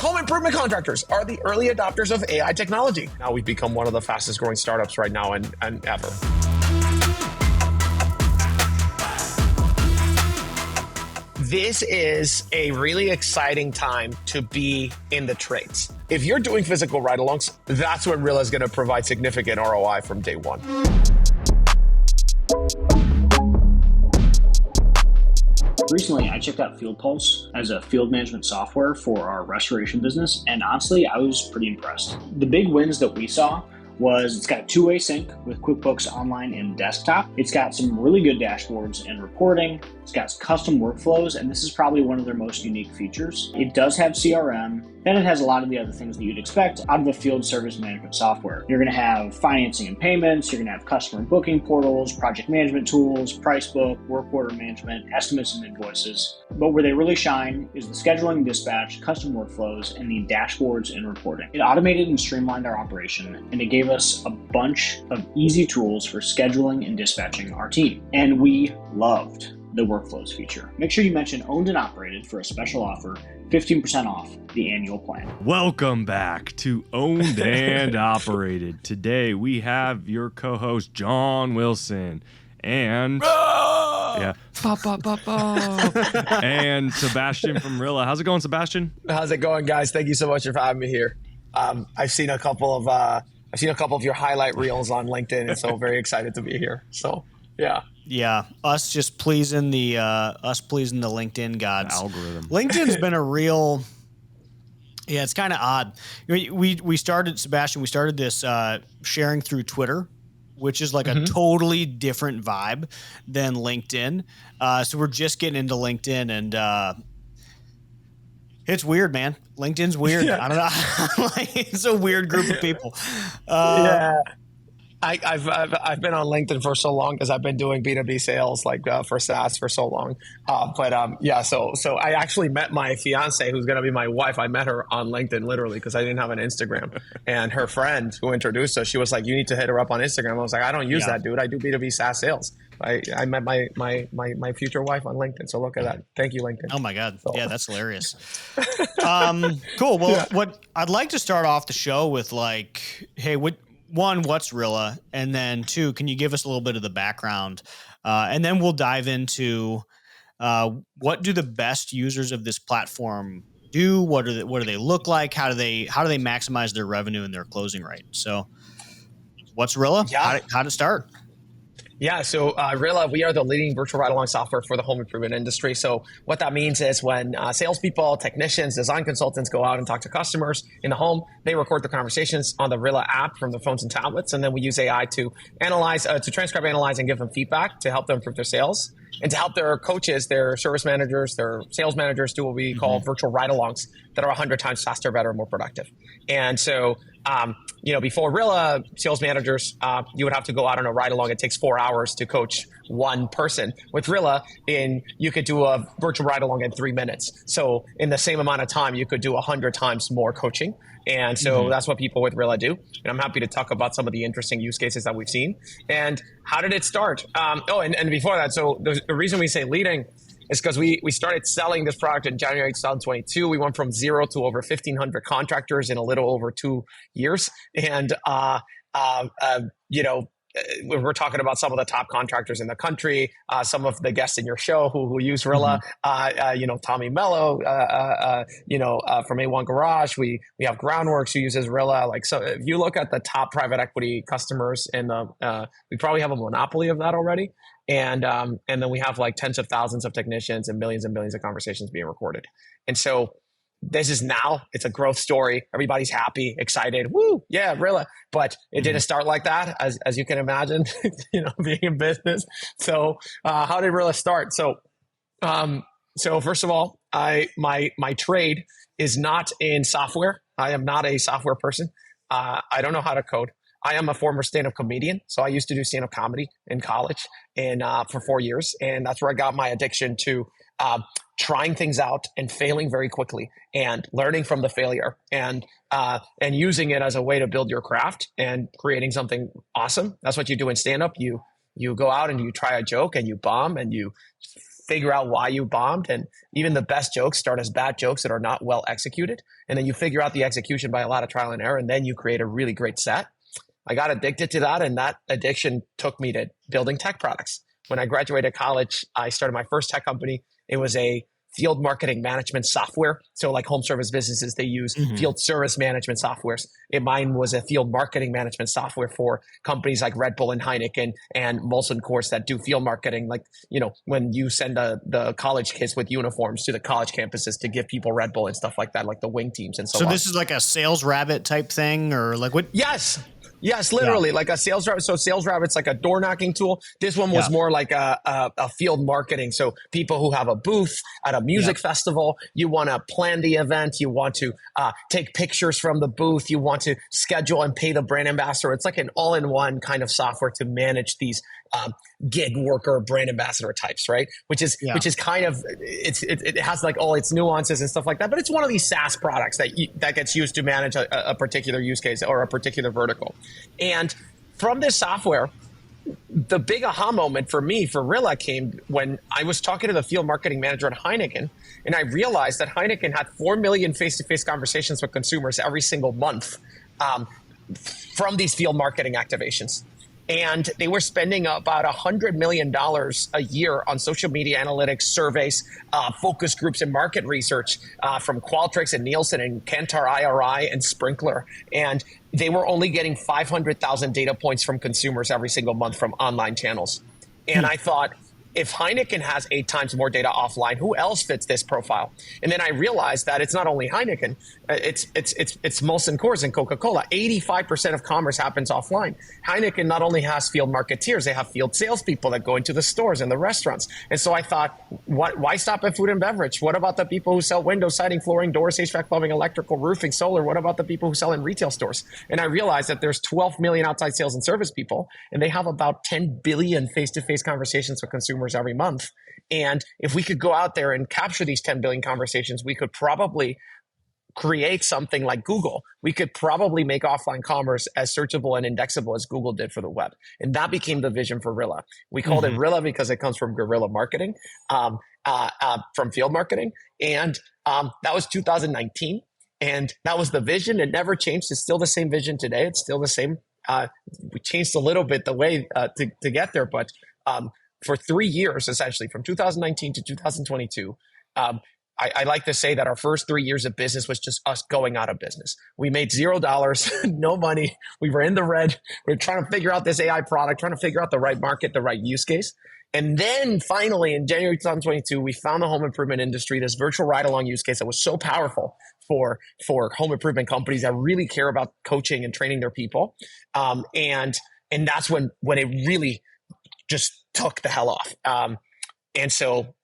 home improvement contractors are the early adopters of AI technology. Now we've become one of the fastest growing startups right now and ever. This is a really exciting time to be in the trades. If you're doing physical ride-alongs, that's when Rilla is going to provide significant ROI from day one. Recently, I checked out Field Pulse as a field management software for our restoration business, and honestly, I was pretty impressed. The big wins that we saw was it's got a two-way sync with QuickBooks Online and Desktop. It's got some really good dashboards and reporting. It's got custom workflows, and this is probably one of their most unique features. It does have CRM, and it has a lot of the other things that you'd expect out of a field service management software. You're going to have financing and payments. You're going to have customer booking portals, project management tools, price book, work order management, estimates and invoices. But where they really shine is the scheduling, dispatch, custom workflows, and the dashboards and reporting. It automated and streamlined our operation, and it gave us a bunch of easy tools for scheduling and dispatching our team. And we loved the workflows feature. Make sure you mention owned and operated for a special offer, 15% off the annual plan. Welcome back to Owned and Operated. Today we have your co-host John Wilson and and Sebastian from Rilla. How's it going, Sebastian? How's it going, guys? Thank you so much for having me here. I've seen a couple of your highlight reels on LinkedIn, and so very excited to be here. So yeah, us just pleasing the LinkedIn gods. The algorithm. LinkedIn's been a real, it's kind of odd. We started, Sebastian, this sharing through Twitter, which is like a totally different vibe than LinkedIn. So we're just getting into LinkedIn, and it's weird, man. LinkedIn's weird. Yeah. I don't know. It's a weird group of people. I've been on LinkedIn for so long because I've been doing B2B sales for SaaS for so long. So I actually met my fiance, who's going to be my wife. I met her on LinkedIn literally because I didn't have an Instagram. And her friend who introduced us, she was like, "You need to hit her up on Instagram." I was like, "I don't use that, dude. I do B2B SaaS sales." I met my future wife on LinkedIn. So look at that. Thank you, LinkedIn. Oh my God. So. Yeah, that's hilarious. Cool. Well, what I'd like to start off the show with, hey, what's Rilla? And then two, can you give us a little bit of the background? And then we'll dive into what do the best users of this platform do? What do they look like? How do they maximize their revenue and their closing rate? So what's Rilla? Yeah. How to start? Yeah, so Rilla, we are the leading virtual ride-along software for the home improvement industry. So what that means is when salespeople, technicians, design consultants go out and talk to customers in the home, they record the conversations on the Rilla app from their phones and tablets, and then we use AI to analyze, to transcribe, analyze, and give them feedback to help them improve their sales, and to help their coaches, their service managers, their sales managers do what we call virtual ride-alongs that are 100 times faster, better, and more productive. And so before Rilla, sales managers, you would have to go out on a ride-along. It takes 4 hours to coach one person. With Rilla, you could do a virtual ride-along in 3 minutes. So in the same amount of time, you could do 100 times more coaching. And so that's what people with Rilla do. And I'm happy to talk about some of the interesting use cases that we've seen. And how did it start? And before that, so the reason we say leading is because we started selling this product in January 2022. We went from 0 to over 1,500 contractors in a little over 2 years. And, we're talking about some of the top contractors in the country, some of the guests in your show who use Rilla, Tommy Mello, from A1 Garage. We have Groundworks who uses Rilla. So if you look at the top private equity customers we probably have a monopoly of that already. And then we have tens of thousands of technicians and millions of conversations being recorded. And so this is now, it's a growth story. Everybody's happy, excited. Woo, yeah, Rilla. But it didn't start like that, as you can imagine, being in business. So how did Rilla start? So first of all, my trade is not in software. I am not a software person. I don't know how to code. I am a former stand-up comedian. So I used to do stand-up comedy in college and for 4 years. And that's where I got my addiction to trying things out and failing very quickly and learning from the failure and using it as a way to build your craft and creating something awesome. That's what you do in stand-up. You go out and you try a joke and you bomb and you figure out why you bombed. And even the best jokes start as bad jokes that are not well executed. And then you figure out the execution by a lot of trial and error, and then you create a really great set. I got addicted to that, and that addiction took me to building tech products. When I graduated college, I started my first tech company. It was a field marketing management software. So like home service businesses, they use field service management softwares. Mine was a field marketing management software for companies like Red Bull and Heineken and Molson Coors that do field marketing. Like, when you send the college kids with uniforms to the college campuses to give people Red Bull and stuff like that, like the wing teams and so on. So this is like a sales rabbit type thing, or like what? Yes, literally like a sales rabbit. So sales rabbit's like a door knocking tool. This one was more like a field marketing. So people who have a booth at a music festival, you want to plan the event. You want to take pictures from the booth. You want to schedule and pay the brand ambassador. It's like an all-in-one kind of software to manage these gig worker brand ambassador types, right? Which is kind of, it has like all its nuances and stuff like that, but it's one of these SaaS products that gets used to manage a particular use case or a particular vertical. And from this software, the big aha moment for me, for Rilla, came when I was talking to the field marketing manager at Heineken, and I realized that Heineken had 4 million face-to-face conversations with consumers every single month from these field marketing activations. And they were spending about $100 million a year on social media analytics, surveys, focus groups, and market research from Qualtrics and Nielsen and Kantar IRI and Sprinkler. And they were only getting 500,000 data points from consumers every single month from online channels. And I thought, if Heineken has 8 times more data offline, who else fits this profile? And then I realized that it's not only Heineken, it's Molson Coors and Coca-Cola. 85% of commerce happens offline. Heineken not only has field marketeers, they have field salespeople that go into the stores and the restaurants. And so I thought, why stop at food and beverage? What about the people who sell windows, siding, flooring, doors, HVAC, plumbing, electrical, roofing, solar? What about the people who sell in retail stores? And I realized that there's 12 million outside sales and service people, and they have about 10 billion face-to-face conversations with consumers every month. And if we could go out there and capture these 10 billion conversations, we could probably create something like Google. We could probably make offline commerce as searchable and indexable as Google did for the web. And that became the vision for Rilla. We called it Rilla because it comes from guerrilla marketing, from field marketing. And that was 2019. And that was the vision. It never changed. It's still the same vision today. It's still the same. We changed a little bit the way to get there, but for 3 years, essentially, from 2019 to 2022, I like to say that our first 3 years of business was just us going out of business. We made $0, no money. We were in the red. We were trying to figure out this AI product, trying to figure out the right market, the right use case. And then finally, in January 2022, we found the home improvement industry, this virtual ride-along use case that was so powerful for home improvement companies that really care about coaching and training their people. And that's when it really just took the hell off. And so,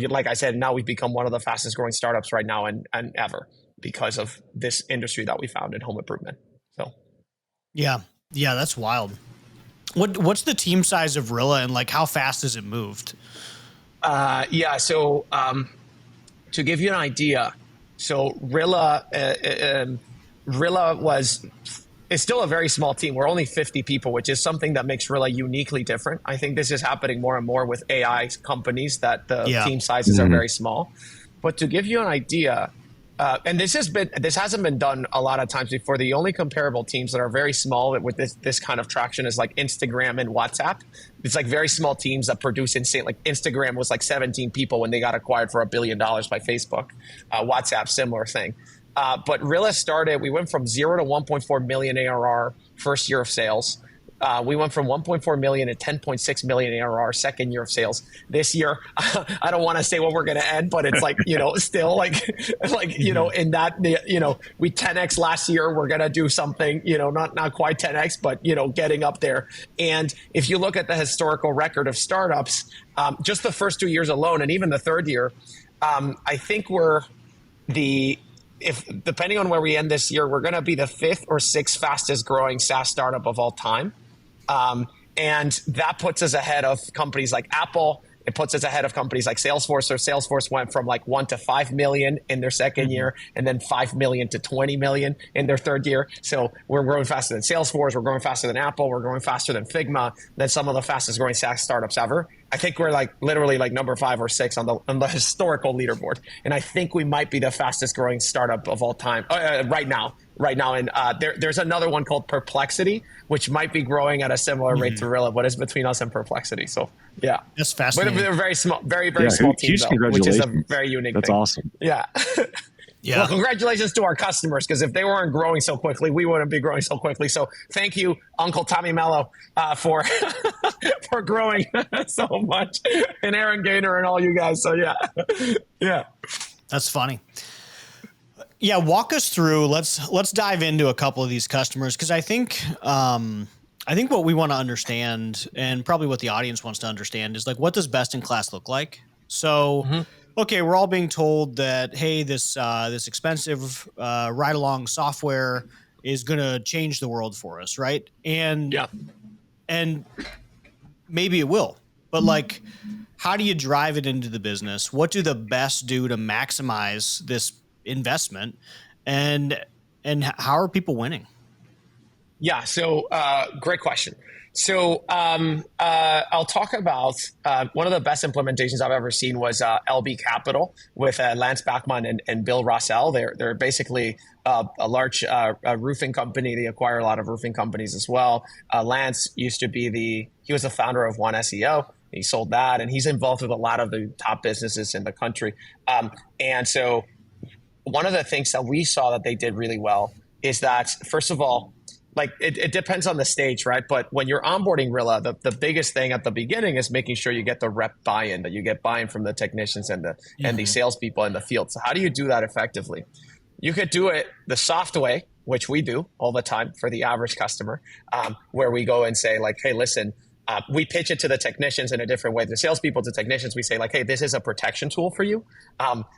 like I said, now we've become one of the fastest growing startups right now and ever because of this industry that we found in home improvement. So, yeah, that's wild. What's the team size of Rilla, and like how fast has it moved? So to give you an idea, so Rilla is still a very small team. We're only 50 people, which is something that makes Rilla uniquely different. I think this is happening more and more with AI companies that the team sizes are very small. But to give you an idea, and this hasn't been done a lot of times before. The only comparable teams that are very small with this kind of traction is like Instagram and WhatsApp. It's like very small teams that produce insane. Like Instagram was like 17 people when they got acquired for $1 billion by Facebook. WhatsApp, similar thing. But Rilla started, we went from 0 to 1.4 million ARR first year of sales. We went from 1.4 million to 10.6 million ARR second year of sales. This year, I don't want to say what we're going to end, but it's like, still like, in that, we 10X last year, we're going to do something, not quite 10X, but, getting up there. And if you look at the historical record of startups, just the first 2 years alone, and even the third year, I think depending on where we end this year, we're going to be the 5th or 6th fastest growing SaaS startup of all time. And that puts us ahead of companies like Apple. It puts us ahead of companies like Salesforce. So Salesforce went from like 1 to 5 million in their second year, and then 5 million to 20 million in their third year. So we're growing faster than Salesforce. We're growing faster than Apple. We're growing faster than Figma, than some of the fastest growing SaaS startups ever. I think we're like literally like number 5 or 6 on the historical leaderboard. And I think we might be the fastest growing startup of all time right now. And there's another one called Perplexity, which might be growing at a similar rate to Rilla, but it's between us and Perplexity. So yeah, that's fascinating. But they're very small, very small team, though, which is a very unique That's thing. awesome. Yeah. Yeah. Well, congratulations to our customers, because if they weren't growing so quickly, we wouldn't be growing so quickly. So thank you, Uncle Tommy Mello, for for growing so much, and Aaron Gaynor and all you guys. So yeah. That's funny. Yeah, walk us through. Let's dive into a couple of these customers, because I think what we want to understand, and probably what the audience wants to understand, is like, what does best in class look like? So. Okay, we're all being told that, hey, this expensive ride-along software is going to change the world for us, right? And maybe it will, but like, how do you drive it into the business? What do the best do to maximize this investment, and how are people winning? Yeah, so great question. So I'll talk about one of the best implementations I've ever seen was LB Capital with Lance Bachman and Bill Rossell. They're basically a large roofing company. They acquire a lot of roofing companies as well. Lance used to be he was the founder of One SEO. He sold that, and he's involved with a lot of the top businesses in the country. And so one of the things that we saw that they did really well is that, first of all, like it depends on the stage, right? But when you're onboarding Rilla, the biggest thing at the beginning is making sure you get the rep buy-in, that you get buy-in from the technicians and the salespeople in the field. So how do you do that effectively? You could do it the soft way, which we do all the time for the average customer, where we go and say like, hey, listen, we pitch it to the technicians in a different way. The salespeople to technicians, we say like, hey, this is a protection tool for you.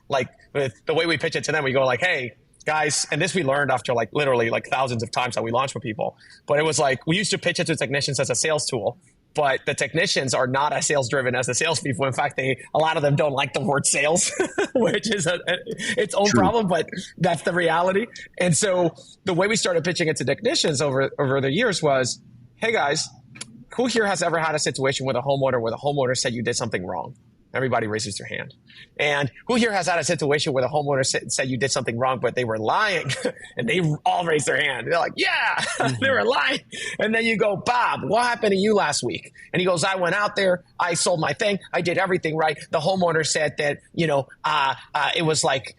Like with the way we pitch it to them, we go like, hey, guys, and this we learned after like literally like thousands of times that we launched with people. But it was like, we used to pitch it to technicians as a sales tool, but the technicians are not as sales driven as the salespeople. In fact, a lot of them don't like the word sales, which is its own problem, but that's the reality. And so the way we started pitching it to technicians over the years was, hey guys, who here has ever had a situation with a homeowner where the homeowner said you did something wrong? Everybody raises their hand. And who here has had a situation where the homeowner said you did something wrong, but they were lying? And they all raise their hand. They're like, yeah, they were lying. And then you go, Bob, what happened to you last week? And he goes, I went out there. I sold my thing. I did everything right. The homeowner said that, it was like,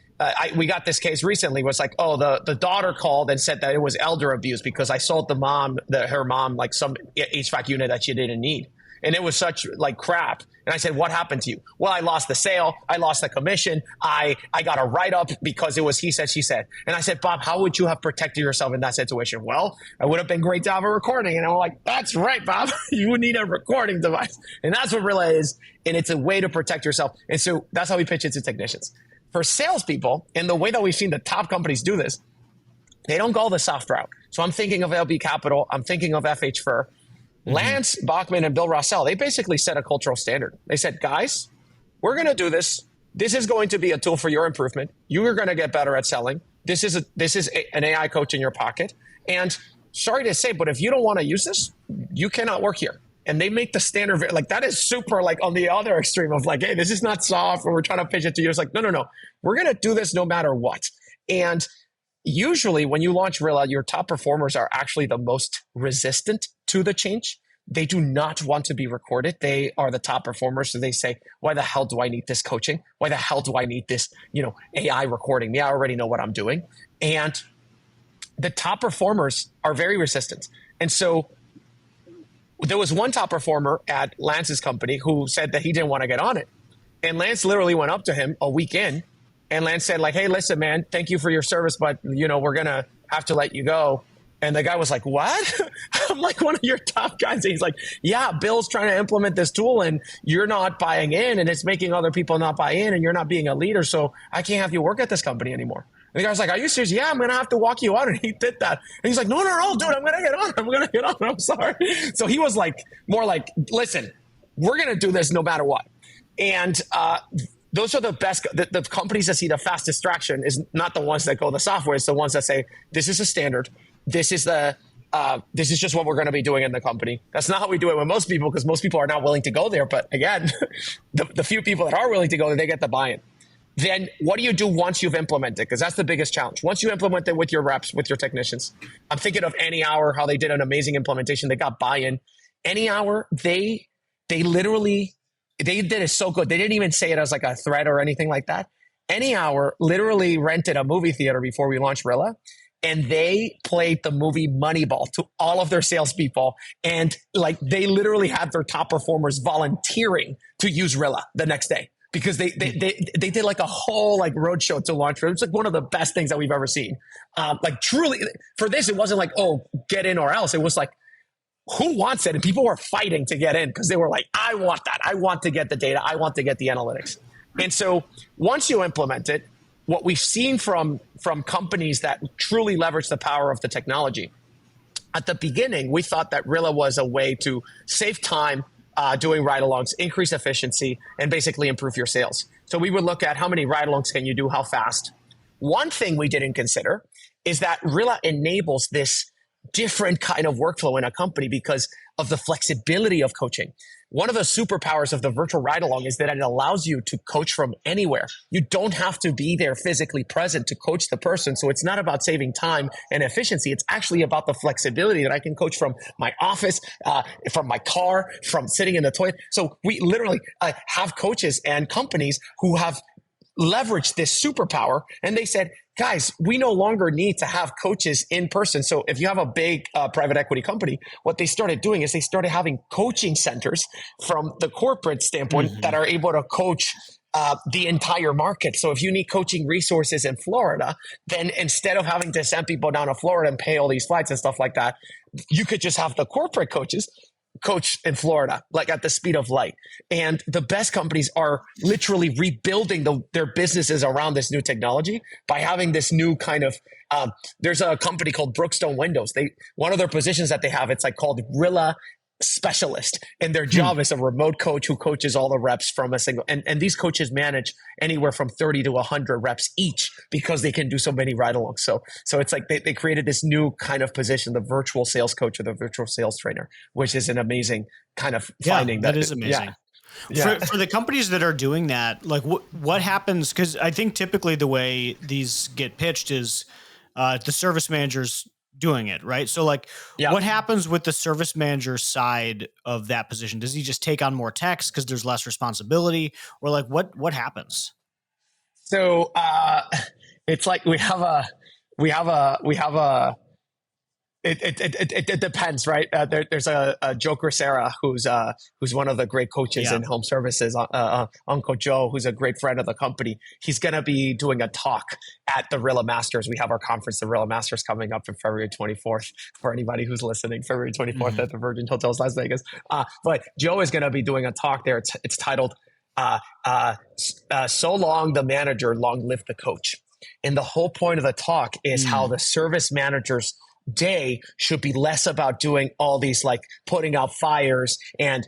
we got this case recently. It was like, oh, the daughter called and said that it was elder abuse because I sold her mom like some HVAC unit that she didn't need. And it was such like crap. And I said, what happened to you? Well, I lost the sale. I lost the commission. I got a write-up because it was he said, she said. And I said, Bob, how would you have protected yourself in that situation? Well, it would have been great to have a recording. And I'm like, that's right, Bob. You would need a recording device. And that's what Rilla is. And it's a way to protect yourself. And so that's how we pitch it to technicians. For salespeople, and the way that we've seen the top companies do this, they don't go the soft route. So I'm thinking of LB Capital. I'm thinking of FH Fur. Lance Bachman and Bill Rossell, they basically set a cultural standard. They said, guys, we're going to do this. This is going to be a tool for your improvement. You are going to get better at selling. This is an AI coach in your pocket. And sorry to say, but if you don't want to use this, you cannot work here. And they make the standard, like that is super like on the other extreme of like, hey, this is not soft or we're trying to pitch it to you. It's like, no. We're going to do this no matter what. And usually when you launch Rilla, your top performers are actually the most resistant to the change. They do not want to be recorded. They are the top performers. So they say, why the hell do I need this coaching? Why the hell do I need this, AI recording me? I already know what I'm doing. And the top performers are very resistant. And so there was one top performer at Lance's company who said that he didn't want to get on it. And Lance literally went up to him a week in. And Lance said like, hey, listen, man, thank you for your service, but we're going to have to let you go. And the guy was like, what? I'm like one of your top guys. And he's like, yeah, Bill's trying to implement this tool and you're not buying in and it's making other people not buy in and you're not being a leader. So I can't have you work at this company anymore. And the guy was like, are you serious? Yeah, I'm going to have to walk you out. And he did that. And he's like, no, dude, I'm going to get on. I'm going to get on. I'm sorry. So he was like, more like, listen, we're going to do this no matter what. And, those are the best. The companies that see the fastest traction is not the ones that go the software. It's the ones that say, this is a standard. This is the this is just what we're going to be doing in the company. That's not how we do it with most people, because most people are not willing to go there. But again, the few people that are willing to go there, they get the buy-in. Then what do you do once you've implemented? Because that's the biggest challenge. Once you implement it with your reps, with your technicians, I'm thinking of Any Hour, how they did an amazing implementation. They got buy-in. Any Hour, they literally, they did it so good. They didn't even say it as like a threat or anything like that. Any Hour literally rented a movie theater before we launched Rilla, and they played the movie Moneyball to all of their salespeople. And like, they literally had their top performers volunteering to use Rilla the next day, because they did like a whole like roadshow to launch. It was like one of the best things that we've ever seen. Like truly, for this, it wasn't like, oh, get in or else. It was like, who wants it? And people were fighting to get in, because they were like, I want that. I want to get the data. I want to get the analytics. And so once you implement it, what we've seen from companies that truly leverage the power of the technology, at the beginning, we thought that Rilla was a way to save time, doing ride-alongs, increase efficiency, and basically improve your sales. So we would look at how many ride-alongs can you do, how fast. One thing we didn't consider is that Rilla enables this different kind of workflow in a company because of the flexibility of coaching. One of the superpowers of the virtual ride-along is that it allows you to coach from anywhere. You don't have to be there physically present to coach the person. So it's not about saving time and efficiency. It's actually about the flexibility that I can coach from my office, from my car, from sitting in the toilet. So we literally have coaches and companies who have leveraged this superpower, and they said, guys, we no longer need to have coaches in person. So if you have a big private equity company, what they started doing is they started having coaching centers from the corporate standpoint that are able to coach the entire market. So if you need coaching resources in Florida, then instead of having to send people down to Florida and pay all these flights and stuff like that, you could just have the corporate coaches coach in Florida, like at the speed of light. And the best companies are literally rebuilding their businesses around this new technology by having this new kind of, there's a company called Brookstone Windows. One of their positions that they have, it's like called Rilla specialist, and their job is a remote coach who coaches all the reps from a single, and these coaches manage anywhere from 30 to 100 reps each, because they can do so many ride-alongs. So it's like they created this new kind of position, the virtual sales coach or the virtual sales trainer, which is an amazing kind of finding. That is amazing. Yeah. For the companies that are doing that, like what happens? Because I think typically the way these get pitched is the service managers doing it, right? So like, what happens with the service manager side of that position? Does he just take on more techs because there's less responsibility, or like what happens? So it's like we have a it depends, right? There's a Joe Crisera who's one of the great coaches in home services, Uncle Joe, who's a great friend of the company. He's going to be doing a talk at the Rilla Masters. We have our conference, the Rilla Masters, coming up in February 24th for anybody who's listening, February 24th at the Virgin Hotels Las Vegas. But Joe is going to be doing a talk there. It's titled, So Long the Manager, Long Live the Coach. And the whole point of the talk is how the service managers day should be less about doing all these, like putting out fires and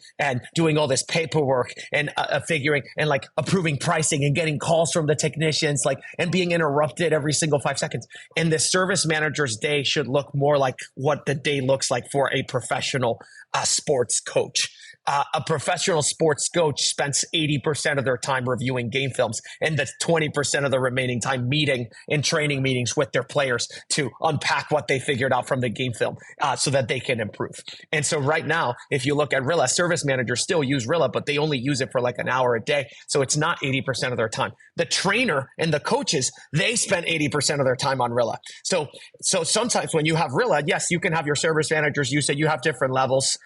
doing all this paperwork and figuring and like approving pricing and getting calls from the technicians, like, and being interrupted every single 5 seconds. And the service manager's day should look more like what the day looks like for a professional sports coach. A professional sports coach spends 80% of their time reviewing game films, and that's 20% of the remaining time meeting in training meetings with their players to unpack what they figured out from the game film so that they can improve. And so right now, if you look at Rilla, service managers still use Rilla, but they only use it for like an hour a day. So it's not 80% of their time. The trainer and the coaches, they spend 80% of their time on Rilla. So sometimes when you have Rilla, yes, you can have your service managers use it. You have different levels,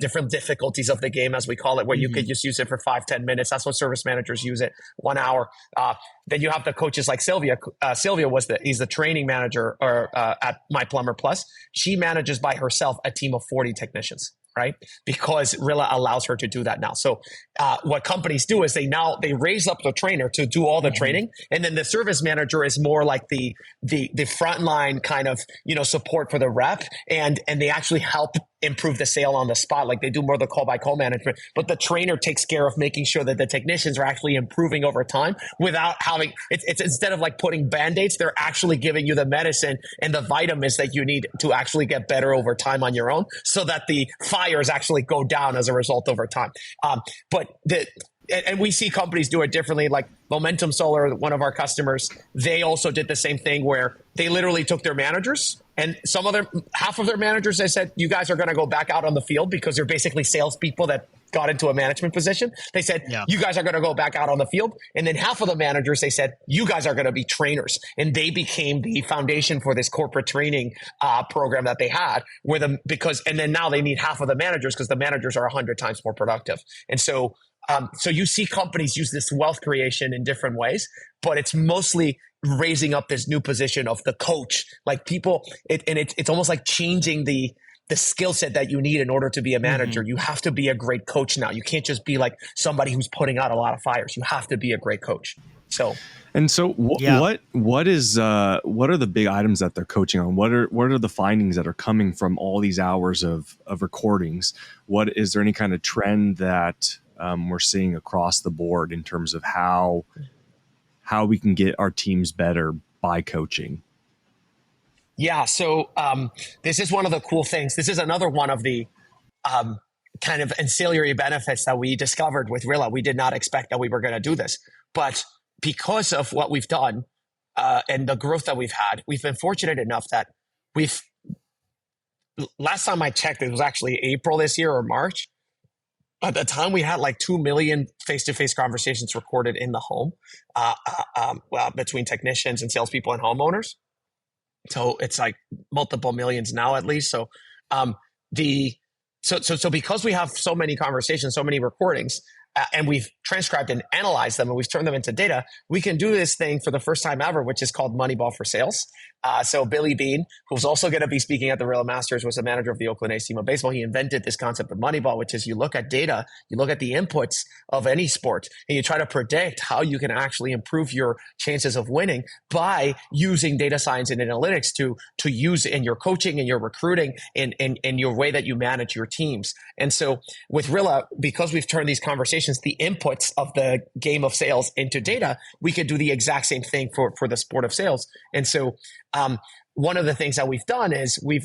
different difficulties of the game, as we call it, where you could just use it for 5-10 minutes. That's what service managers use it, 1 hour. Then you have the coaches like Sylvia. Sylvia he's the training manager at My Plumber Plus. She manages by herself a team of 40 technicians, right? Because Rilla allows her to do that now. So what companies do is they raise up the trainer to do all the training, and then the service manager is more like the frontline kind of support for the rep, and they actually help improve the sale on the spot. Like they do more of the call by call management, but the trainer takes care of making sure that the technicians are actually improving over time without having it's instead of like putting band-aids, they're actually giving you the medicine and the vitamins that you need to actually get better over time on your own, so that the fires actually go down as a result over time. And we see companies do it differently. Like Momentum Solar, one of our customers, they also did the same thing where they literally took their managers, and half of their managers, they said, you guys are going to go back out on the field because they're basically salespeople that got into a management position. They said, you guys are going to go back out on the field. And then half of the managers, they said, you guys are going to be trainers. And they became the foundation for this corporate training program that they had and then now they need half of the managers because the managers are 100 times more productive. And so you see companies use this wealth creation in different ways, but it's mostly raising up this new position of the coach. Like people, it's almost like changing the skill set that you need in order to be a manager. Mm-hmm. You have to be a great coach now. You can't just be like somebody who's putting out a lot of fires. You have to be a great coach. So what are the big items that they're coaching on? What are the findings that are coming from all these hours of recordings? Is there any kind of trend that we're seeing across the board in terms of how we can get our teams better by coaching? Yeah. So this is one of the cool things. This is another one of the kind of ancillary benefits that we discovered with Rilla. We did not expect that we were going to do this, but because of what we've done and the growth that we've had, we've been fortunate enough that last time I checked, it was actually April this year or March. At the time, we had like 2 million face-to-face conversations recorded in the home between technicians and salespeople and homeowners. So it's like multiple millions now, at least. So, so because we have so many conversations, so many recordings, and we've transcribed and analyzed them, and we've turned them into data, we can do this thing for the first time ever, which is called Moneyball for Sales. So Billy Bean, who's also going to be speaking at the Rilla Masters, was a manager of the Oakland A's team of baseball. He invented this concept of Moneyball, which is you look at data, you look at the inputs of any sport, and you try to predict how you can actually improve your chances of winning by using data science and analytics to use in your coaching and your recruiting and your way that you manage your teams. And so with Rilla, because we've turned these conversations, the inputs of the game of sales into data, we could do the exact same thing for the sport of sales. And so one of the things that we've done is we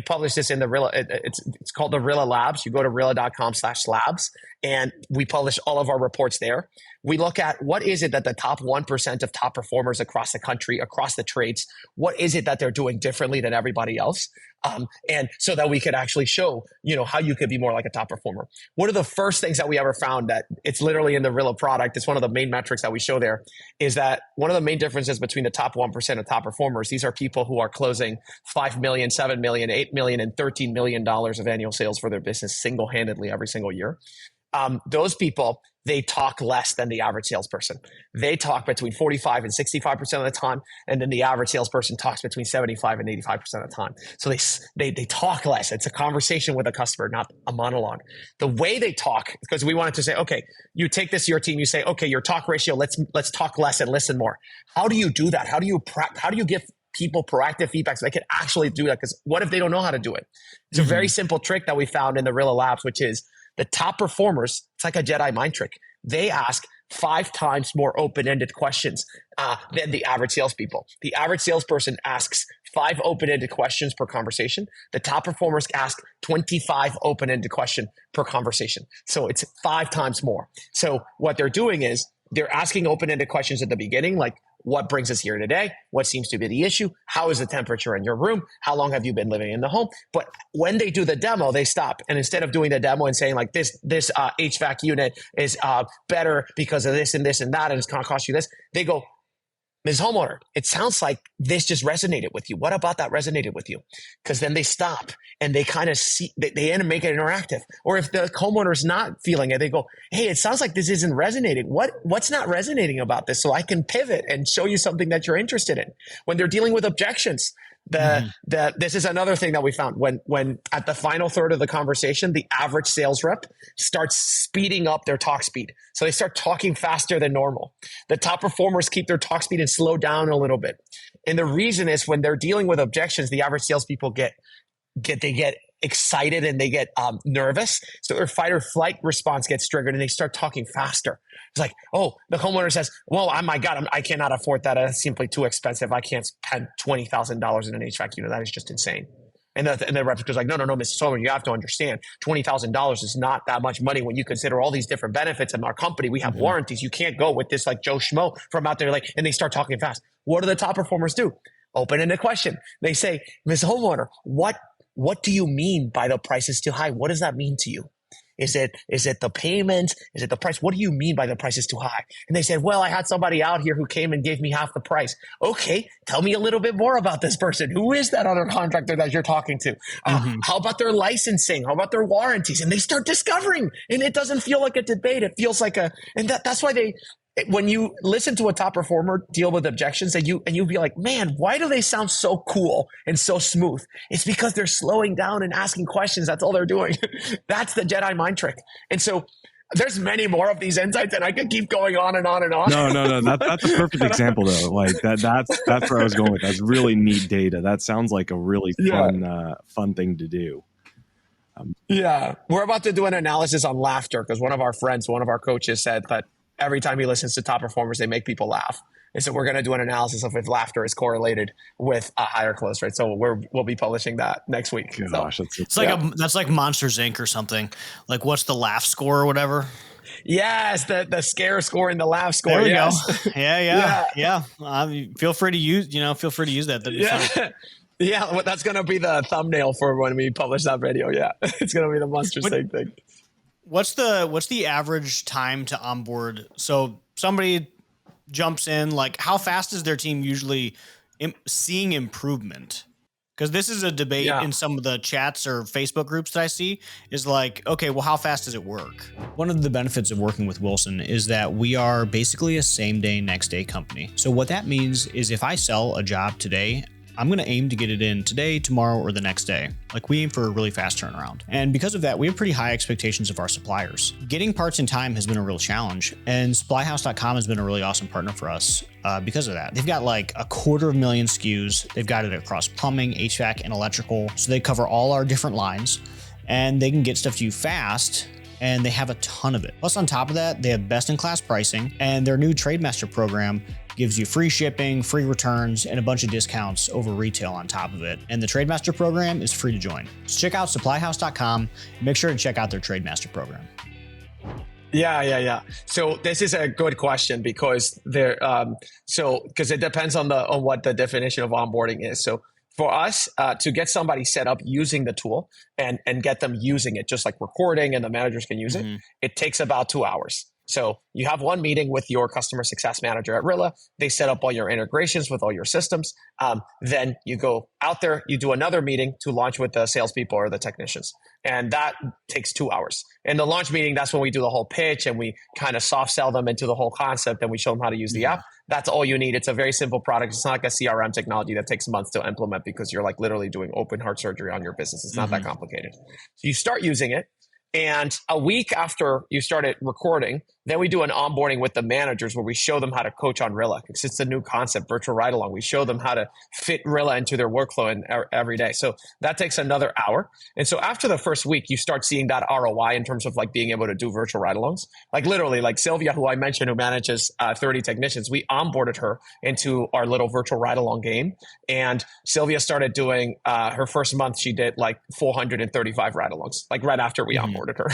publish this in the Rilla. It's called the Rilla Labs. You go to rilla.com/labs, and we publish all of our reports there. We look at what is it that the top 1% of top performers across the country, across the trades, what is it that they're doing differently than everybody else? And so that we could actually show, how you could be more like a top performer. One of the first things that we ever found, that it's literally in the Rilla product, it's one of the main metrics that we show there, is that one of the main differences between the top 1% of top performers, these are people who are closing 5 million, 7 million, 8 million, and $13 million of annual sales for their business single-handedly every single year. Those people, they talk less than the average salesperson. They talk between 45 and 65% of the time, and then the average salesperson talks between 75 and 85% of the time. So they talk less. It's a conversation with a customer, not a monologue. The way they talk, because we wanted to say, okay, you take this to your team, you say, okay, your talk ratio, let's talk less and listen more. How do you do that? How do you give people proactive feedback so they can actually do that? Because what if they don't know how to do it? It's a very simple trick that we found in the Rilla Labs, which is the top performers, it's like a Jedi mind trick. They ask 5 times more open-ended questions than the average salespeople. The average salesperson asks 5 open-ended questions per conversation. The top performers ask 25 open-ended questions per conversation. So it's 5 times more. So what they're doing is they're asking open-ended questions at the beginning, like, what brings us here today? What seems to be the issue? How is the temperature in your room? How long have you been living in the home? But when they do the demo, they stop. And instead of doing the demo and saying like this HVAC unit is better because of this and this and that, and it's going to cost you this, they go, Ms. Homeowner, it sounds like this just resonated with you. What about that resonated with you? Because then they stop and they kind of see, they end up making it interactive. Or if the homeowner is not feeling it, they go, hey, it sounds like this isn't resonating. What's not resonating about this? So I can pivot and show you something that you're interested in. When they're dealing with objections, this is another thing that we found. When at the final third of the conversation, the average sales rep starts speeding up their talk speed. So they start talking faster than normal. The top performers keep their talk speed and slow down a little bit. And the reason is when they're dealing with objections, the average salespeople get excited and they get nervous. So their fight or flight response gets triggered and they start talking faster. It's like, oh, the homeowner says, well, my God, I cannot afford that. It's simply too expensive. I can't spend $20,000 in an HVAC unit. That is just insane. And the rep goes like, no, Mr. Homeowner, you have to understand, $20,000 is not that much money when you consider all these different benefits in our company. We have warranties. You can't go with this like Joe Schmo from out there. Like, and they start talking fast. What do the top performers do? Open-ended question. They say, Ms. Homeowner, what do you mean by the price is too high? What does that mean to you? Is it the payment? Is it the price? What do you mean by the price is too high? And they said, well, I had somebody out here who came and gave me half the price. Okay, tell me a little bit more about this person. Who is that other contractor that you're talking to? How about their licensing? How about their warranties? And they start discovering, and it doesn't feel like a debate. It feels like that's why when you listen to a top performer deal with objections and you be like, man, why do they sound so cool and so smooth? It's because they're slowing down and asking questions. That's all they're doing. That's the Jedi mind trick. And so there's many more of these insights and I could keep going on and on and on. No. That's a perfect example though. Like that's where I was going with. That's really neat data. That sounds like a really fun thing to do. We're about to do an analysis on laughter because one of our coaches said that every time he listens to top performers, they make people laugh. And so we're going to do an analysis of if laughter is correlated with a higher close rate. So we'll be publishing that next week. Gosh, that's like Monsters Inc. or something. Like what's the laugh score or whatever? Yes, the scare score and the laugh score. There we go. Yeah. Feel free to use that. That'd be fun. Yeah, well, that's going to be the thumbnail for when we publish that video. Yeah, it's going to be the Monsters Inc. thing. What's the average time to onboard? So somebody jumps in, like how fast is their team usually seeing improvement? Because this is a debate in some of the chats or Facebook groups that I see is like, okay, well, how fast does it work? One of the benefits of working with Wilson is that we are basically a same day, next day company. So what that means is if I sell a job today, I'm going to aim to get it in today, tomorrow, or the next day. Like we aim for a really fast turnaround. And because of that, we have pretty high expectations of our suppliers. Getting parts in time has been a real challenge, and supplyhouse.com has been a really awesome partner for us because of that. They've got like 250,000 SKUs. They've got it across plumbing, HVAC, and electrical. So they cover all our different lines, and they can get stuff to you fast, and they have a ton of it. Plus on top of that, they have best-in-class pricing, and their new TradeMaster program gives you free shipping, free returns, and a bunch of discounts over retail on top of it. And the TradeMaster program is free to join. So check out supplyhouse.com and make sure to check out their TradeMaster program. Yeah. So this is a good question because because it depends on what the definition of onboarding is. So for us to get somebody set up using the tool and get them using it, just like recording and the managers can use it, it takes about 2 hours. So you have one meeting with your customer success manager at Rilla. They set up all your integrations with all your systems. Then you go out there, you do another meeting to launch with the salespeople or the technicians. And that takes 2 hours. In the launch meeting, that's when we do the whole pitch and we kind of soft sell them into the whole concept and we show them how to use the app. That's all you need. It's a very simple product. It's not like a CRM technology that takes months to implement because you're like literally doing open heart surgery on your business. It's not that complicated. So you start using it. And a week after you started recording, then we do an onboarding with the managers where we show them how to coach on Rilla because it's a new concept, virtual ride along. We show them how to fit Rilla into their workflow every day. So that takes another hour. And so after the first week, you start seeing that ROI in terms of like being able to do virtual ride alongs. Like literally, like Sylvia, who I mentioned, who manages 30 technicians, we onboarded her into our little virtual ride along game. And Sylvia started doing her first month, she did like 435 ride alongs, like right after we onboarded her.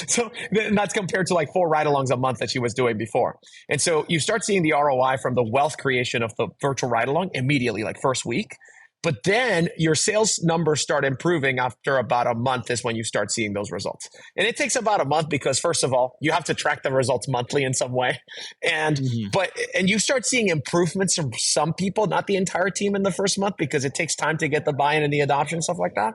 so and that's compared to like 4 ride-alongs a month that she was doing before. And so you start seeing the ROI from the wealth creation of the virtual ride-along immediately, like first week. But then your sales numbers start improving after about a month is when you start seeing those results. And it takes about a month because first of all, you have to track the results monthly in some way. And and you start seeing improvements from some people, not the entire team in the first month because it takes time to get the buy-in and the adoption and stuff like that.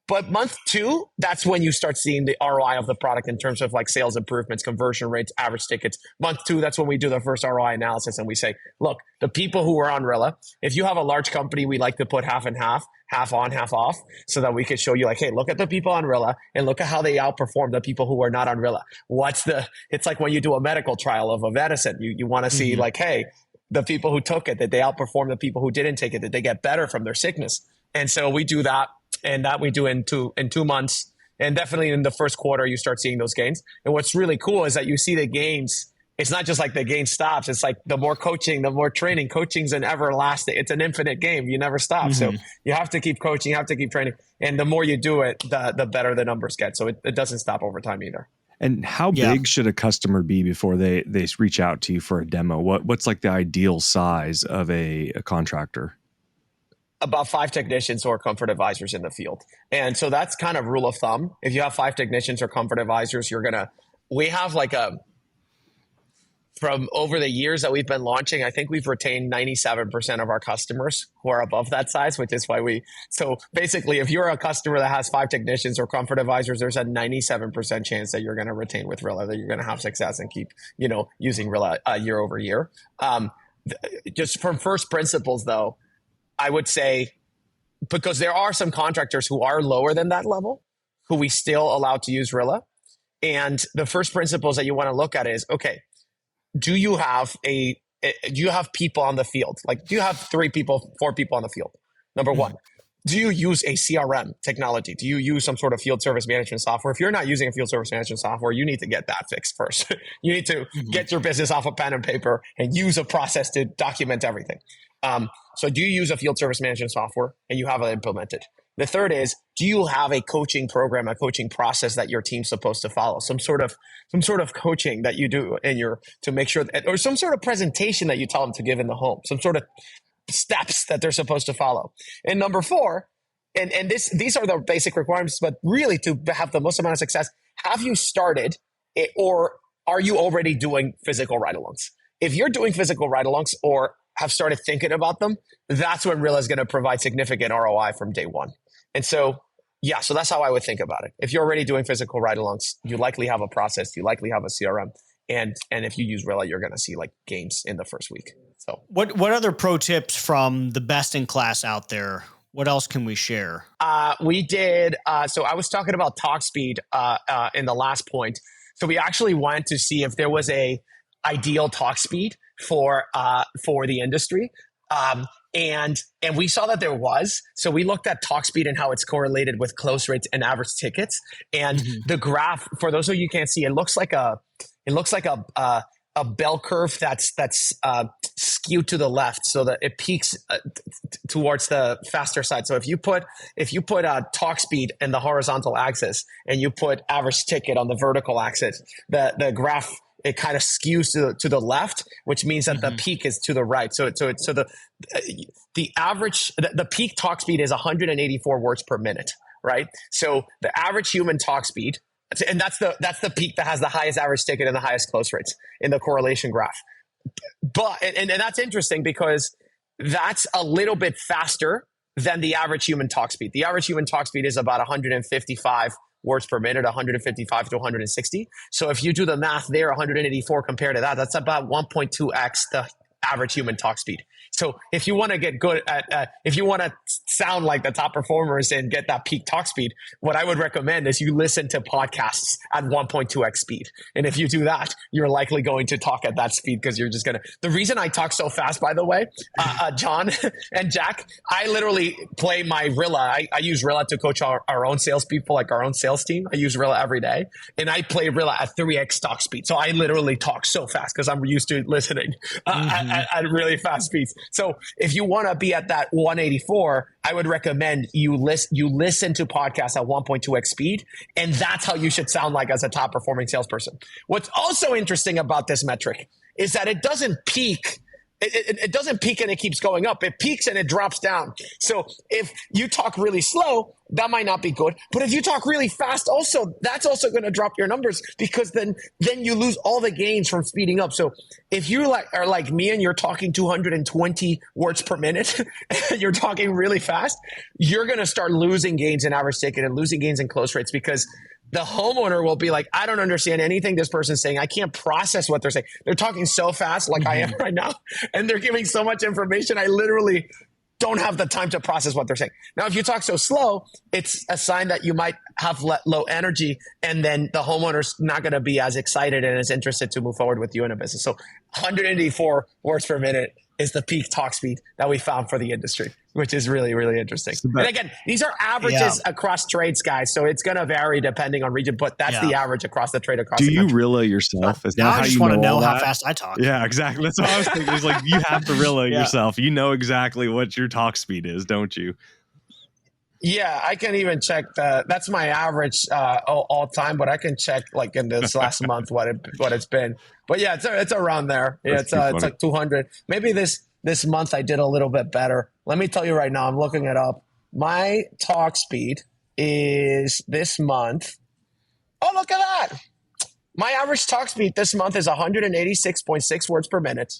But month 2, that's when you start seeing the ROI of the product in terms of like sales improvements, conversion rates, average tickets. Month 2, that's when we do the first ROI analysis and we say, look, the people who are on Rilla, if you have a large company, we like to put half and half on, half off, so that we could show you like, hey, look at the people on Rilla and look at how they outperform the people who are not on Rilla. It's like when you do a medical trial of a medicine, you want to see like, hey, the people who took it, did they outperform the people who didn't take it? Did they get better from their sickness? And so we do that. And that we do in 2 months. And definitely in the first quarter, you start seeing those gains. And what's really cool is that you see the gains. It's not just like the gain stops. It's like the more coaching, the more training. Coaching's an everlasting. It's an infinite game. You never stop. So you have to keep coaching. You have to keep training. And the more you do it, the better the numbers get. So it doesn't stop over time either. And how big should a customer be before they reach out to you for a demo? What's like the ideal size of a contractor? About 5 technicians or comfort advisors in the field. And so that's kind of rule of thumb. If you have 5 technicians or comfort advisors, we have like from over the years that we've been launching, I think we've retained 97% of our customers who are above that size, which is why so basically if you're a customer that has 5 technicians or comfort advisors, there's a 97% chance that you're going to retain with Rilla, that you're going to have success and keep, using Rilla year over year. Just from first principles though, I would say, because there are some contractors who are lower than that level, who we still allow to use Rilla. And the first principles that you want to look at is, okay, do you have people on the field? Like, do you have 3 people, 4 people on the field? Number one, do you use a CRM technology? Do you use some sort of field service management software? If you're not using a field service management software, you need to get that fixed first. You need to get your business off of pen and paper and use a process to document everything. So do you use a field service management software and you have it implemented? The third is, do you have a coaching program, a coaching process that your team's supposed to follow? Some sort of coaching that you do to make sure that, or some sort of presentation that you tell them to give in the home, some sort of steps that they're supposed to follow. And number 4, and these are the basic requirements, but really to have the most amount of success, have you started it, or are you already doing physical ride-alongs? If you're doing physical ride-alongs or have started thinking about them, that's when Rilla is going to provide significant ROI from day one. And so, so that's how I would think about it. If you're already doing physical ride-alongs, you likely have a process, you likely have a CRM, and if you use Rilla, you're going to see like gains in the first week. So, what other pro tips from the best in class out there? What else can we share? We did. So I was talking about talk speed in the last point. So we actually went to see if there was a ideal talk speed for the industry. And we saw that there was. So we looked at talk speed and how it's correlated with close rates and average tickets. And the graph, for those of you who can't see, it looks like a bell curve that's skewed to the left, so that it peaks towards the faster side. So if you put talk speed in the horizontal axis and you put average ticket on the vertical axis, the graph, it kind of skews to the left, which means that the peak is to the right. So the average, the peak talk speed is 184 words per minute, right? So the average human talk speed, and that's the peak that has the highest average ticket and the highest close rates in the correlation graph. But and that's interesting because that's a little bit faster than the average human talk speed. The average human talk speed is about 155 words per minute, 155 to 160. So if you do the math there, 184 compared to that, that's about 1.2x the average human talk speed. So if you want to get good at, if you want to sound like the top performers and get that peak talk speed, what I would recommend is you listen to podcasts at 1.2x speed. And if you do that, you're likely going to talk at that speed because you're just going to, the reason I talk so fast, by the way, John and Jack, I literally play my Rilla. I use Rilla to coach our own salespeople, like our own sales team. I use Rilla every day and I play Rilla at 3x talk speed. So I literally talk so fast because I'm used to listening at really fast speeds. So if you want to be at that 184, I would recommend you listen to podcasts at 1.2x speed, and that's how you should sound like as a top performing salesperson. What's also interesting about this metric is that it doesn't peak. It doesn't peak and it keeps going up. It peaks and it drops down. So if you talk really slow, that might not be good. But if you talk really fast, that's also going to drop your numbers because then you lose all the gains from speeding up. So if you are like me and you're talking 220 words per minute, and you're talking really fast, you're going to start losing gains in average ticket and losing gains in close rates because the homeowner will be like, I don't understand anything this person's saying. I can't process what they're saying. They're talking so fast like I am right now, and they're giving so much information. I literally don't have the time to process what they're saying. Now, if you talk so slow, it's a sign that you might have low energy, and then the homeowner's not going to be as excited and as interested to move forward with you in a business. So 184 words per minute is the peak talk speed that we found for the industry, which is really, really interesting. And again, these are averages across trades, guys. So it's going to vary depending on region, but that's the average across the trade across the country. Do you Rilla yourself? Is that now how I just you want to know know how that? fast I talk. Yeah, exactly. That's what I was thinking. It's like you have to Rilla yourself. You know exactly what your talk speed is, don't you? Yeah, I can even check that's my average all time, but I can check like in this last month what it's been. But yeah, it's around there. Yeah, it's like 200. Maybe this month I did a little bit better. Let me tell you right now, I'm looking it up. My talk speed is this month. Oh, look at that. My average talk speed this month is 186.6 words per minute.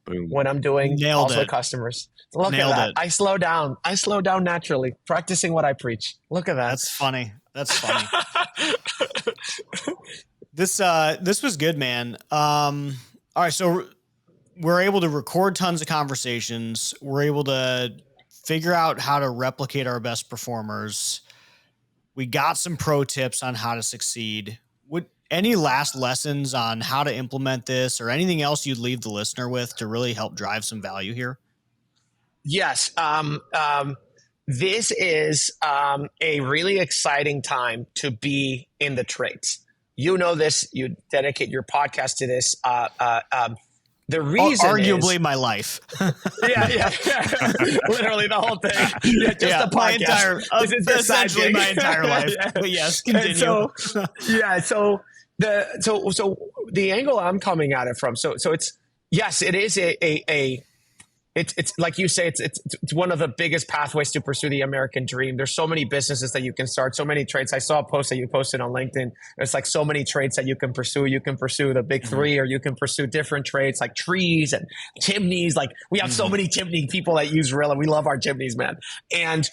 Boom. When I'm doing calls with customers. Look at that. I slow down. I slow down naturally, practicing what I preach. Look at that. That's funny. This was good, man. All right, so we're able to record tons of conversations. We're able to figure out how to replicate our best performers. We got some pro tips on how to succeed. Any last lessons on how to implement this or anything else you'd leave the listener with to really help drive some value here? Yes. This is a really exciting time to be in the trades. You know this. You dedicate your podcast to this. The reason arguably is, my life. yeah. Literally the whole thing. Yeah, just the podcast. Essentially my entire life. Yeah. But yes, continue. So the angle I'm coming at it from. So it's yes, it is it's like you say, it's one of the biggest pathways to pursue the American dream. There's so many businesses that you can start, so many trades. I saw a post that you posted on LinkedIn. There's like so many trades that you can pursue. You can pursue the big three, or you can pursue different trades like trees and chimneys. Like we have so many chimney people that use Rilla. We love our chimneys, man. And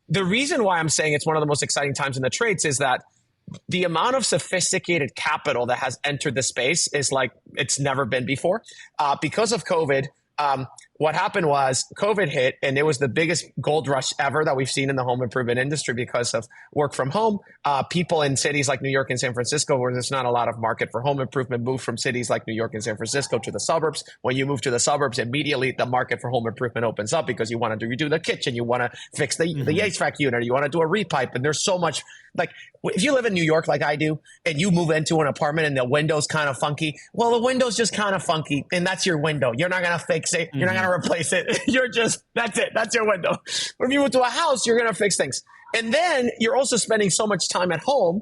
the reason why I'm saying it's one of the most exciting times in the trades is that the amount of sophisticated capital that has entered the space is like it's never been before. Because of COVID, what happened was COVID hit, and it was the biggest gold rush ever that we've seen in the home improvement industry because of work from home. People in cities like New York and San Francisco, where there's not a lot of market for home improvement, move from cities like New York and San Francisco to the suburbs. When you move to the suburbs, immediately the market for home improvement opens up because you want to redo the kitchen, you want to fix the HVAC unit, you want to do a repipe, and there's so much. Like if you live in New York like I do, and you move into an apartment and the window's kind of funky, well, the window's just kind of funky, and that's your window. You're not going to fix it. You're not going to replace it. That's it. That's your window. But if you move to a house, you're going to fix things. And then you're also spending so much time at home.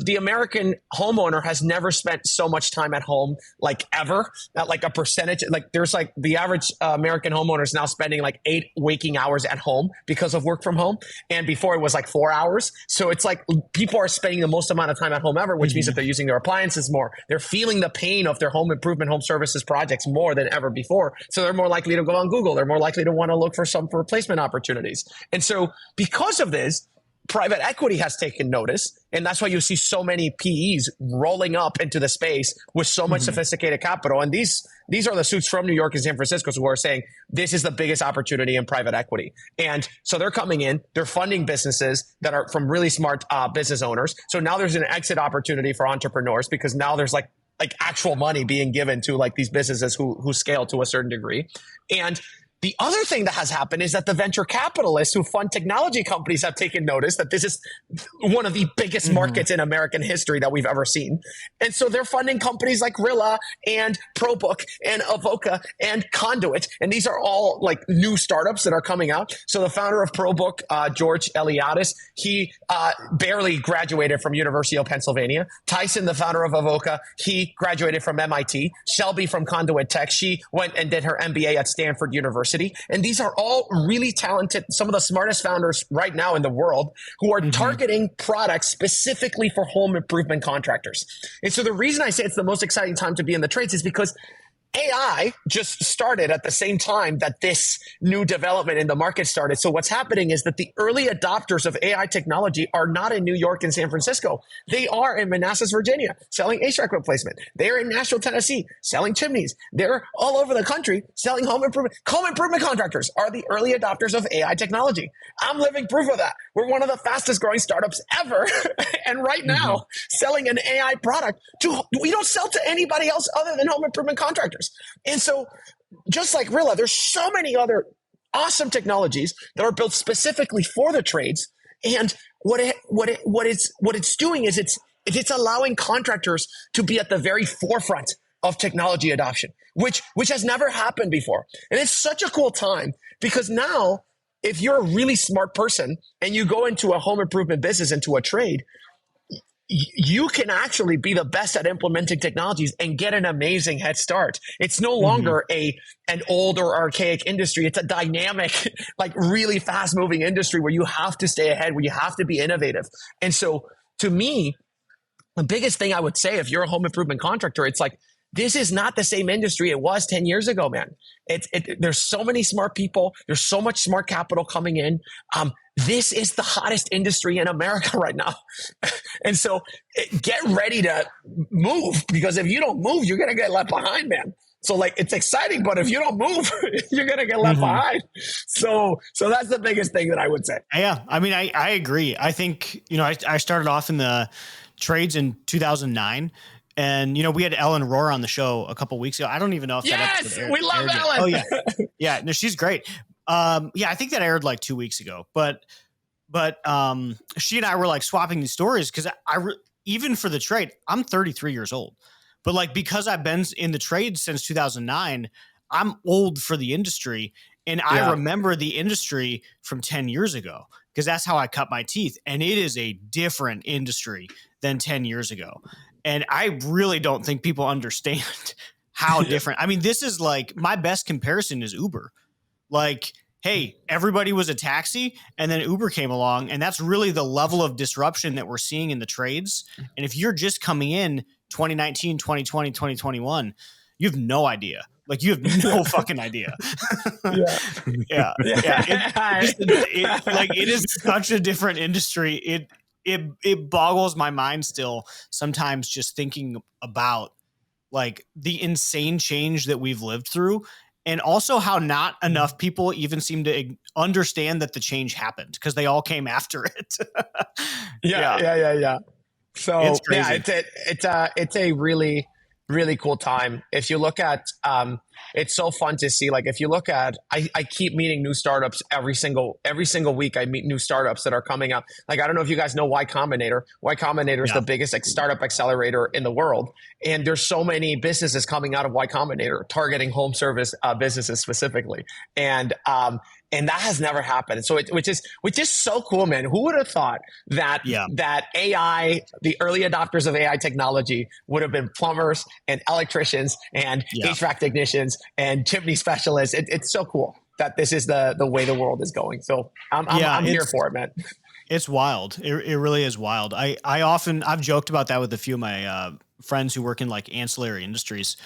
The American homeowner has never spent so much time at home, like ever. Not like a percentage. Like there's like the average American homeowner is now spending like 8 waking hours at home because of work from home. And before it was like 4 hours. So it's like people are spending the most amount of time at home ever, which means that they're using their appliances more. They're feeling the pain of their home improvement, home services projects more than ever before. So they're more likely to go on Google. They're more likely to want to look for some replacement opportunities. And so because of this, private equity has taken notice, and that's why you see so many PEs rolling up into the space with so much sophisticated capital. And these are the suits from New York and San Francisco who are saying this is the biggest opportunity in private equity. And so they're coming in, they're funding businesses that are from really smart business owners. So now there's an exit opportunity for entrepreneurs because now there's like actual money being given to like these businesses who scale to a certain degree. And the other thing that has happened is that the venture capitalists who fund technology companies have taken notice that this is one of the biggest markets in American history that we've ever seen. And so they're funding companies like Rilla and ProBook and Avoca and Conduit. And these are all like new startups that are coming out. So the founder of ProBook, George Eliadis, he barely graduated from University of Pennsylvania. Tyson, the founder of Avoca, he graduated from MIT. Shelby from Conduit Tech, she went and did her MBA at Stanford University. And these are all really talented, some of the smartest founders right now in the world who are targeting products specifically for home improvement contractors. And so the reason I say it's the most exciting time to be in the trades is because AI just started at the same time that this new development in the market started. So what's happening is that the early adopters of AI technology are not in New York and San Francisco. They are in Manassas, Virginia, selling HVAC replacement. They're in Nashville, Tennessee, selling chimneys. They're all over the country selling home improvement. Home improvement contractors are the early adopters of AI technology. I'm living proof of that. We're one of the fastest growing startups ever. And right now, selling an AI product we don't sell to anybody else other than home improvement contractors. And so just like Rilla, there's so many other awesome technologies that are built specifically for the trades. And what it's doing is it's allowing contractors to be at the very forefront of technology adoption, which has never happened before. And it's such a cool time because now, if you're a really smart person and you go into a home improvement business, into a trade, you can actually be the best at implementing technologies and get an amazing head start. It's no longer an old or archaic industry. It's a dynamic, like really fast moving industry where you have to stay ahead, where you have to be innovative. And so to me, the biggest thing I would say, if you're a home improvement contractor, it's like, this is not the same industry it was 10 years ago, man. There's so many smart people. There's so much smart capital coming in. This is the hottest industry in America right now. And so get ready to move, because if you don't move, you're going to get left behind, man. So like, it's exciting, but if you don't move, you're going to get left behind. So that's the biggest thing that I would say. Yeah. I mean, I agree. I think, I started off in the trades in 2009. And, we had Ellen Rohr on the show a couple of weeks ago. I don't even know if that episode we love Ellen. Oh, yeah. Yeah. No, she's great. I think that aired like 2 weeks ago. But she and I were like swapping these stories because even for the trade, I'm 33 years old. But like, because I've been in the trade since 2009, I'm old for the industry. And I remember the industry from 10 years ago because that's how I cut my teeth. And it is a different industry than 10 years ago. And I really don't think people understand how different. I mean, this is like, my best comparison is Uber. Like, hey, everybody was a taxi and then Uber came along, and that's really the level of disruption that we're seeing in the trades. And if you're just coming in 2019, 2020, 2021, you have no idea. Like, you have no fucking idea. Yeah. It is such a different industry. It boggles my mind still sometimes, just thinking about like the insane change that we've lived through, and also how not enough people even seem to understand that the change happened because they all came after it. Yeah. So it's crazy. It's a really, really cool time. If you look at, it's so fun to see. Like, if you look at, I keep meeting new startups every single week. I meet new startups that are coming up. Like, I don't know if you guys know Y Combinator. Y Combinator is the biggest startup accelerator in the world. And there's so many businesses coming out of Y Combinator targeting home service businesses specifically. And that has never happened. So which is so cool, man. Who would have thought that that AI, the early adopters of AI technology, would have been plumbers and electricians and HVAC technicians and chimney specialists? It's so cool that this is the way the world is going. So I'm here for it, man. It's wild. It really is wild. I've joked about that with a few of my friends who work in like ancillary industries.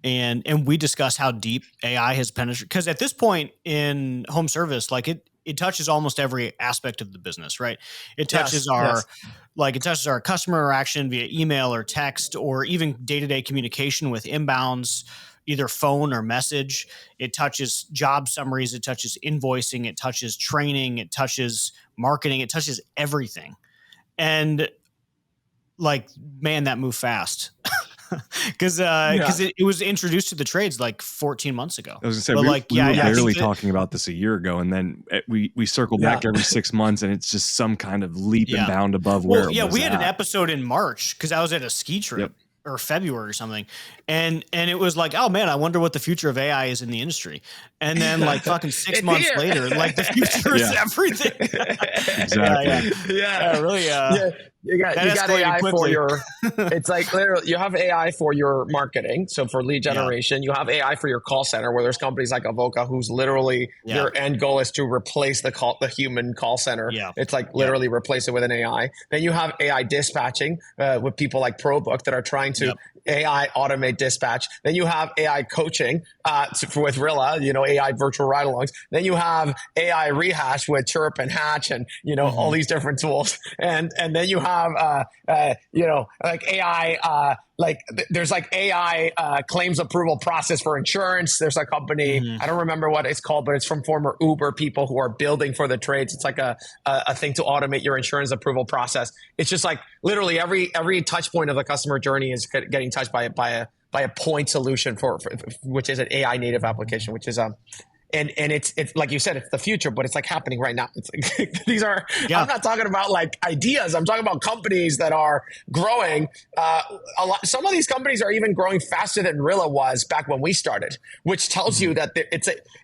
And we discuss how deep AI has penetrated, because at this point in home service, like it touches almost every aspect of the business, right? It touches it touches our customer interaction via email or text, or even day-to-day communication with inbounds, either phone or message. It touches job summaries. It touches invoicing. It touches training. It touches marketing. It touches everything. And like, man, that moved fast. Because it was introduced to the trades like 14 months ago. I was going to say, we were barely talking about this a year ago, and then we circle back every 6 months, and it's just some kind of leap and bound above where it was. Yeah, we had an episode in March because I was at a ski trip or February or something, and it was like, oh man, I wonder what the future of AI is in the industry. And then like fucking 6 months later, like the future is everything. Exactly. Really. You got AI quickly for your, it's like literally you have AI for your marketing. So for lead generation, you have AI for your call center, where there's companies like Avoca who's literally their end goal is to replace the human call center. It's like literally replace it with an AI. Then you have AI dispatching with people like ProBook that are trying to AI automate dispatch. Then you have AI coaching with Rilla, AI virtual ride-alongs. Then you have AI rehash with Chirp and Hatch and, all these different tools. And then you have, like AI, there's like AI claims approval process for insurance. There's a company, I don't remember what it's called, but it's from former Uber people who are building for the trades. It's like a thing to automate your insurance approval process. It's just like literally every touch point of the customer journey is getting touched by by a point solution for which is an AI native application, which is and it's like you said, it's the future, but it's like happening right now. It's like, these are, I'm not talking about like ideas. I'm talking about companies that are growing. A lot. Some of these companies are even growing faster than Rilla was back when we started, which tells you that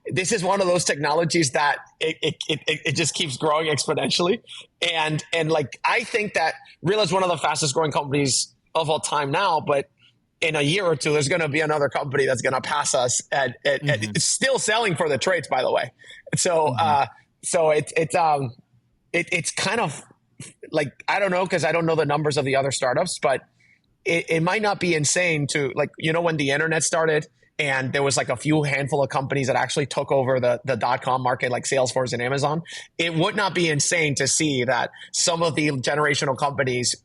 this is one of those technologies that it just keeps growing exponentially. And like, I think that Rilla is one of the fastest growing companies of all time now, but in a year or two, there's going to be another company that's going to pass us and it's still selling for the trades, by the way. So, so it's kind of like, I don't know, cause I don't know the numbers of the other startups, but it might not be insane to, like, you know, when the internet started and there was like a few handful of companies that actually took over the .com market, like Salesforce and Amazon, it would not be insane to see that some of the generational companies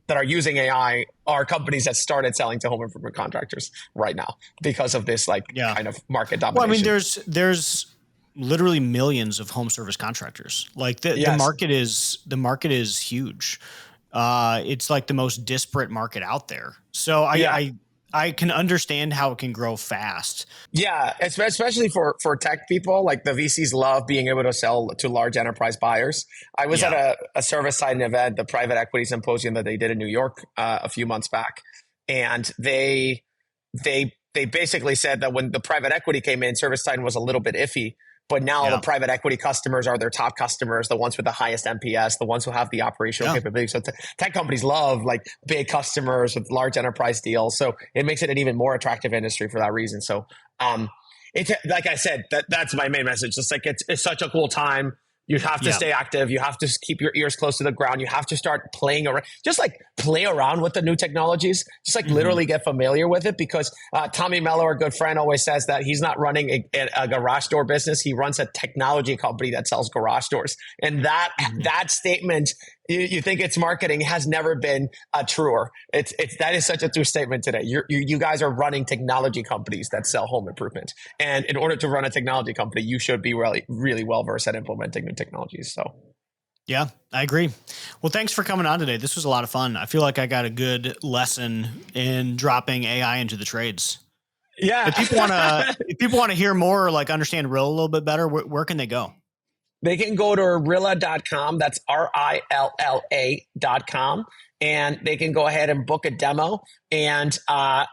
that are using AI are companies that started selling to home improvement contractors right now because of this kind of market domination. Well, I mean, there's literally millions of home service contractors. Like the market is huge. It's like the most disparate market out there. So I can understand how it can grow fast. Yeah, especially for tech people. Like the VCs love being able to sell to large enterprise buyers. I was at a service side event, the private equity symposium that they did in New York a few months back, and they basically said that when the private equity came in, service side was a little bit iffy. But now the private equity customers are their top customers, the ones with the highest NPS, the ones who have the operational capability. So tech companies love like big customers with large enterprise deals. So it makes it an even more attractive industry for that reason. So it's like I said, that's my main message. It's like it's such a cool time. You have to stay active. You have to keep your ears close to the ground. You have to start playing around, just like play around with the new technologies, just like literally get familiar with it. Because Tommy Mello, our good friend, always says that he's not running a garage door business. He runs a technology company that sells garage doors. And that statement, you think it's marketing, has never been truer. That is such a true statement today. You guys are running technology companies that sell home improvement. And in order to run a technology company, you should be really, really well versed at implementing new technologies. So, yeah, I agree. Well, thanks for coming on today. This was a lot of fun. I feel like I got a good lesson in dropping AI into the trades. Yeah. If people want to hear more, or like understand Rilla a little bit better, where can they go? They can go to Rilla.com. That's RILLA.com. And they can go ahead and book a demo. And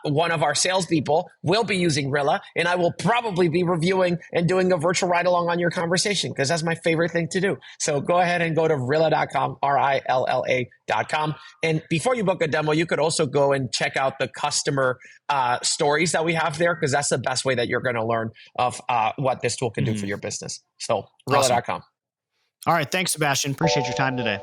one of our salespeople will be using Rilla. And I will probably be reviewing and doing a virtual ride along on your conversation, because that's my favorite thing to do. So go ahead and go to Rilla.com, RILLA.com. And before you book a demo, you could also go and check out the customer stories that we have there, because that's the best way that you're going to learn of what this tool can do for your business. So Rilla.com. All right. Thanks, Sebastian. Appreciate your time today.